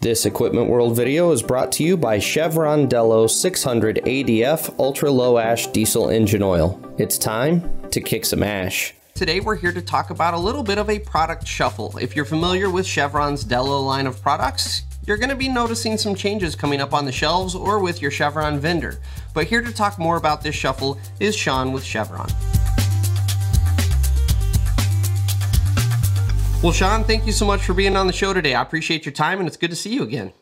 This Equipment World video is brought to you by Chevron Delo 600 ADF Ultra Low Ash Diesel Engine Oil. It's time to kick some ash. Today we're here to talk about a little bit of a product shuffle. If you're familiar with Chevron's Delo line of products, you're going to be noticing some changes coming up on the shelves or with your Chevron vendor. But here to talk more about this shuffle is Sean with Chevron. Well, Sean, thank you so much for being on the show today. I appreciate your time, and it's good to see you again.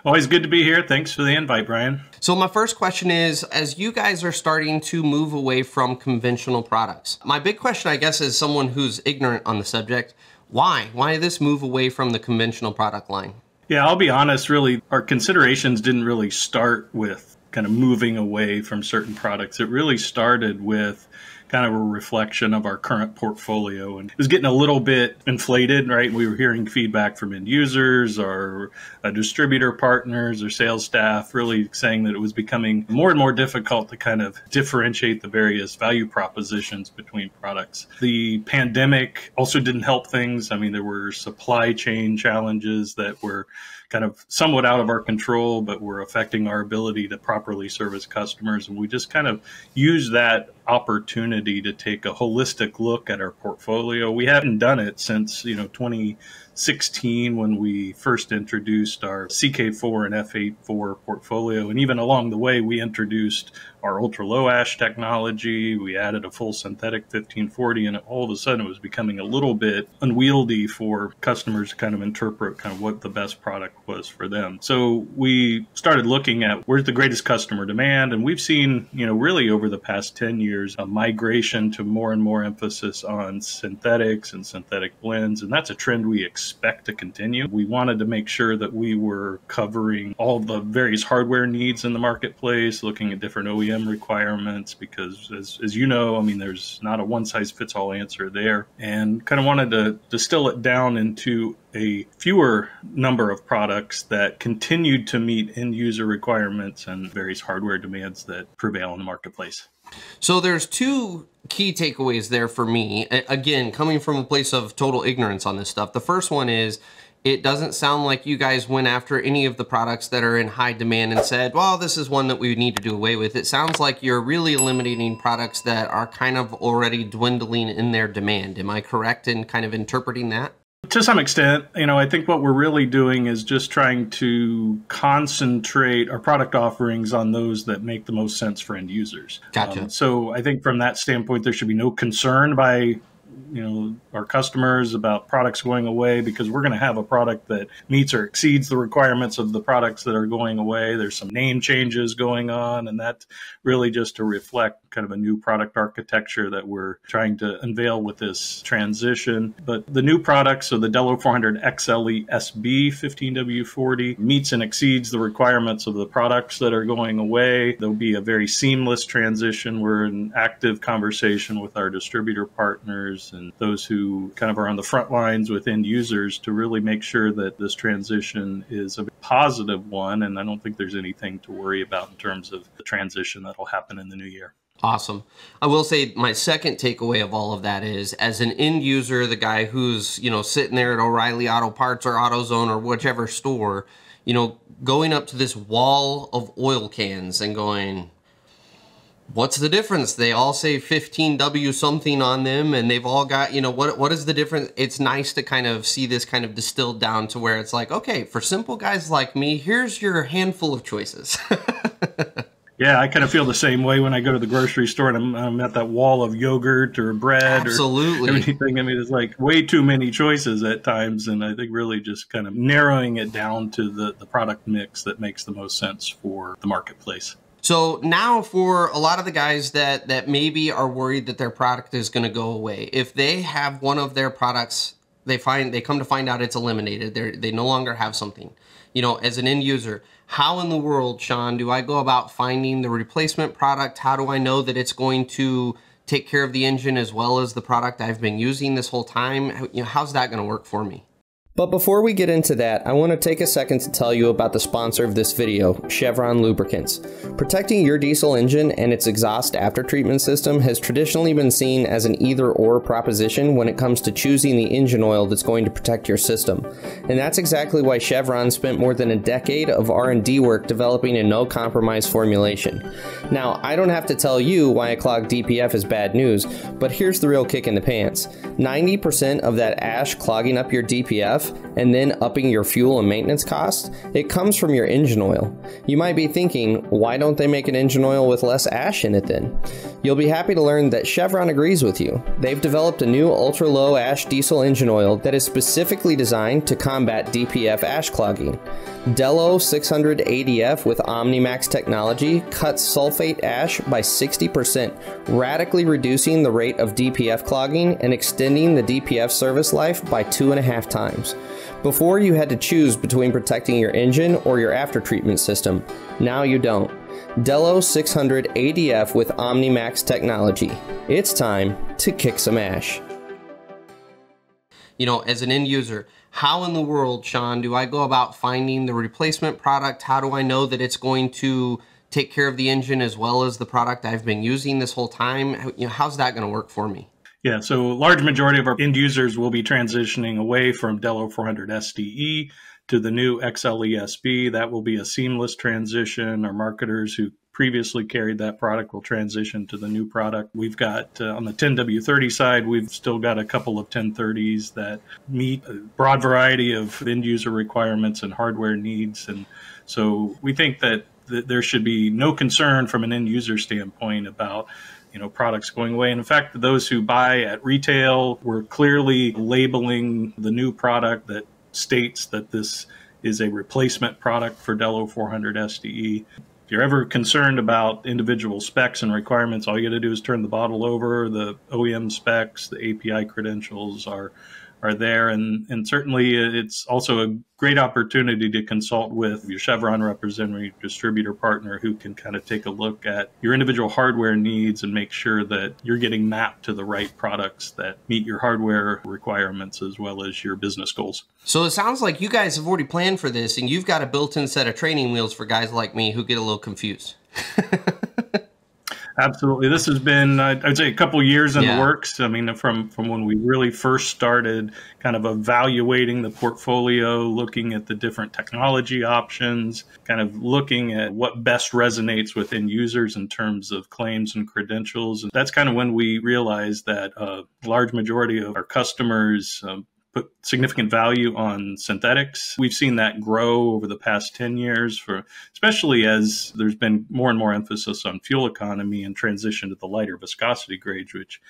Always good to be here. Thanks for the invite, Brian. So my first question is, as you guys are starting to move away from conventional products, my big question, I guess, as someone who's ignorant on the subject, why? Why this move away from the conventional product line? Yeah, I'll be honest, really, our considerations didn't really start with kind of moving away from certain products. It really started with kind of a reflection of our current portfolio, and it was getting a little bit inflated, right? We were hearing feedback from end users, our distributor partners, or sales staff, really saying that it was becoming more and more difficult to kind of differentiate the various value propositions between products. The pandemic also didn't help things. I mean, there were supply chain challenges that were kind of somewhat out of our control, but were affecting our ability to properly service customers. And we just kind of used that opportunity to take a holistic look at our portfolio. We hadn't done it since, 2016 when we first introduced our CK4 and F84 portfolio. And even along the way, we introduced our ultra low ash technology. We added a full synthetic 1540, and all of a sudden it was becoming a little bit unwieldy for customers to kind of interpret kind of what the best product was for them. So we started looking at where's the greatest customer demand, and we've seen, really over the past 10 years, a migration to more and more emphasis on synthetics and synthetic blends, and that's a trend we expect to continue. We wanted to make sure that we were covering all the various hardware needs in the marketplace, looking at different OEM requirements, because as you know, I mean, there's not a one-size-fits-all answer there, and kind of wanted to distill it down into a fewer number of products that continued to meet end user requirements and various hardware demands that prevail in the marketplace. So there's two key takeaways there for me. Again, coming from a place of total ignorance on this stuff. The first one is, it doesn't sound like you guys went after any of the products that are in high demand and said, well, this is one that we need to do away with. It sounds like you're really eliminating products that are kind of already dwindling in their demand. Am I correct in kind of interpreting that? To some extent, I think what we're really doing is just trying to concentrate our product offerings on those that make the most sense for end users. Gotcha. So I think from that standpoint, there should be no concern by our customers about products going away, because we're going to have a product that meets or exceeds the requirements of the products that are going away. There's some name changes going on, and that's really just to reflect kind of a new product architecture that we're trying to unveil with this transition. But the new products, so the Delo 400 XLE SB 15W40 meets and exceeds the requirements of the products that are going away. There'll be a very seamless transition. We're in active conversation with our distributor partners and those who kind of are on the front lines with end users to really make sure that this transition is a positive one. And I don't think there's anything to worry about in terms of the transition that'll happen in the new year. Awesome. I will say my second takeaway of all of that is, as an end user, the guy who's, sitting there at O'Reilly Auto Parts or AutoZone or whichever store, going up to this wall of oil cans and going, what's the difference? They all say 15W something on them, and they've all got, what is the difference? It's nice to kind of see this kind of distilled down to where it's like, okay, for simple guys like me, here's your handful of choices. Yeah, I kind of feel the same way when I go to the grocery store and I'm at that wall of yogurt or bread Absolutely. or anything. I mean, it's like way too many choices at times. And I think really just kind of narrowing it down to the product mix that makes the most sense for the marketplace. So now for a lot of the guys that maybe are worried that their product is going to go away, if they have one of their products, they come to find out it's eliminated, they no longer have something, as an end user, how in the world, Sean, do I go about finding the replacement product? How do I know that it's going to take care of the engine as well as the product I've been using this whole time? How's that going to work for me? But before we get into that, I want to take a second to tell you about the sponsor of this video, Chevron Lubricants. Protecting your diesel engine and its exhaust aftertreatment system has traditionally been seen as an either-or proposition when it comes to choosing the engine oil that's going to protect your system. And that's exactly why Chevron spent more than a decade of R&D work developing a no-compromise formulation. Now, I don't have to tell you why a clogged DPF is bad news, but here's the real kick in the pants. 90% of that ash clogging up your DPF and then upping your fuel and maintenance costs, it comes from your engine oil. You might be thinking, why don't they make an engine oil with less ash in it then? You'll be happy to learn that Chevron agrees with you. They've developed a new ultra-low ash diesel engine oil that is specifically designed to combat DPF ash clogging. Delo 600 ADF with OmniMax technology cuts sulfate ash by 60%, radically reducing the rate of DPF clogging and extending the DPF service life by 2.5 times. Before you had to choose between protecting your engine or your aftertreatment system. Now you don't. Delo 600 ADF with OmniMax technology. It's time to kick some ash. You know, as an end user, how in the world, Sean, do I go about finding the replacement product? How do I know that it's going to take care of the engine as well as the product I've been using this whole time? You know, how's that going to work for me? Yeah, so a large majority of our end users will be transitioning away from Delo 400 SDE to the new XLESB. That will be a seamless transition. Our marketers who previously carried that product will transition to the new product. We've got on the 10W30 side, we've still got a couple of 1030s that meet a broad variety of end user requirements and hardware needs. And so we think that there should be no concern from an end user standpoint about products going away. And in fact, those who buy at retail, we're clearly labeling the new product that states that this is a replacement product for Delo 400 SDE. If you're ever concerned about individual specs and requirements, all you got to do is turn the bottle over. The OEM specs, the API credentials are there. And certainly it's also a great opportunity to consult with your Chevron representative distributor partner who can kind of take a look at your individual hardware needs and make sure that you're getting mapped to the right products that meet your hardware requirements as well as your business goals. So it sounds like you guys have already planned for this and you've got a built-in set of training wheels for guys like me who get a little confused. Absolutely. This has been, I'd say, a couple of years in the works. I mean, from when we really first started kind of evaluating the portfolio, looking at the different technology options, kind of looking at what best resonates with end users in terms of claims and credentials. And that's kind of when we realized that a large majority of our customers put significant value on synthetics. We've seen that grow over the past 10 years, especially as there's been more and more emphasis on fuel economy and transition to the lighter viscosity grades, which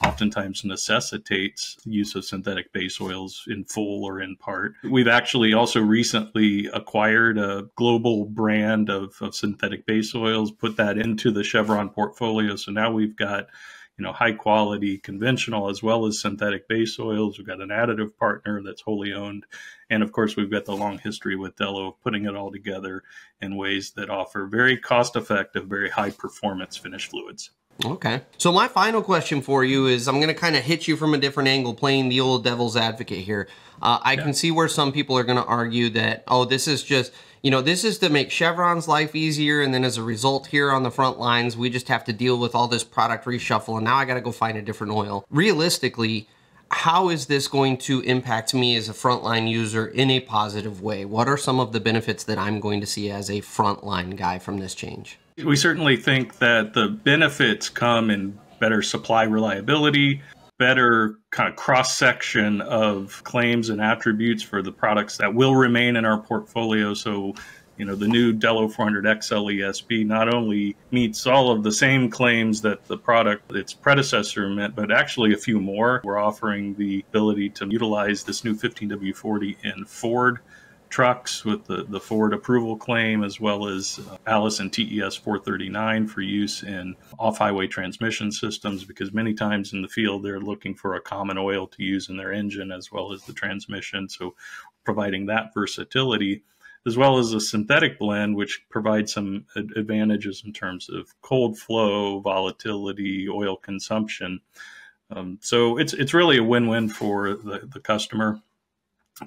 oftentimes necessitates the use of synthetic base oils in full or in part. We've actually also recently acquired a global brand of synthetic base oils, put that into the Chevron portfolio. So now we've got high quality conventional as well as synthetic base oils. We've got an additive partner that's wholly owned. And of course, we've got the long history with Delo of putting it all together in ways that offer very cost effective, very high performance finished fluids. Okay. So my final question for you is I'm going to kind of hit you from a different angle, playing the old devil's advocate here. I can see where some people are going to argue that, oh, this is just, this is to make Chevron's life easier. And then as a result here on the front lines, we just have to deal with all this product reshuffle. And now I got to go find a different oil. Realistically, how is this going to impact me as a frontline user in a positive way? What are some of the benefits that I'm going to see as a frontline guy from this change? We certainly think that the benefits come in better supply reliability, better kind of cross-section of claims and attributes for the products that will remain in our portfolio. So, the new Delo 400 XLESB not only meets all of the same claims that the product, its predecessor met, but actually a few more. We're offering the ability to utilize this new 15W40 in Ford trucks with the Ford approval claim, as well as Allison TES 439 for use in off-highway transmission systems, because many times in the field they're looking for a common oil to use in their engine as well as the transmission. So providing that versatility, as well as a synthetic blend, which provides some advantages in terms of cold flow, volatility, oil consumption. So it's really a win-win for the customer.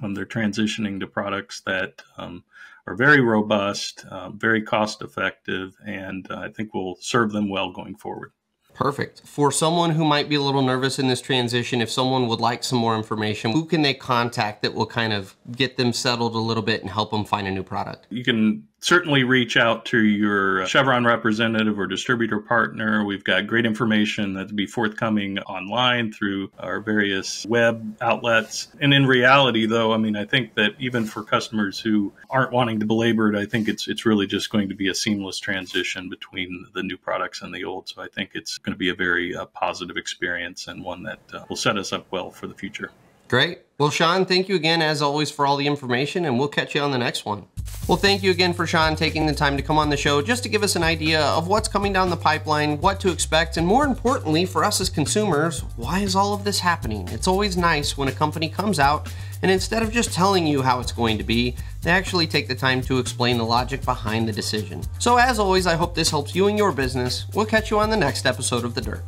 when they're transitioning to products that are very robust, very cost effective, and I think will serve them well going forward. Perfect. For someone who might be a little nervous in this transition, if someone would like some more information, who can they contact that will kind of get them settled a little bit and help them find a new product? You can certainly reach out to your Chevron representative or distributor partner. We've got great information that'll be forthcoming online through our various web outlets. And in reality, though, I mean, I think that even for customers who aren't wanting to belabor it, I think it's really just going to be a seamless transition between the new products and the old. So I think it's going to be a very positive experience and one that will set us up well for the future. Great. Well, Sean, thank you again, as always, for all the information, and we'll catch you on the next one. Well, thank you again for Sean taking the time to come on the show just to give us an idea of what's coming down the pipeline, what to expect, and more importantly, for us as consumers, why is all of this happening? It's always nice when a company comes out and instead of just telling you how it's going to be, they actually take the time to explain the logic behind the decision. So as always, I hope this helps you in your business. We'll catch you on the next episode of The Dirt.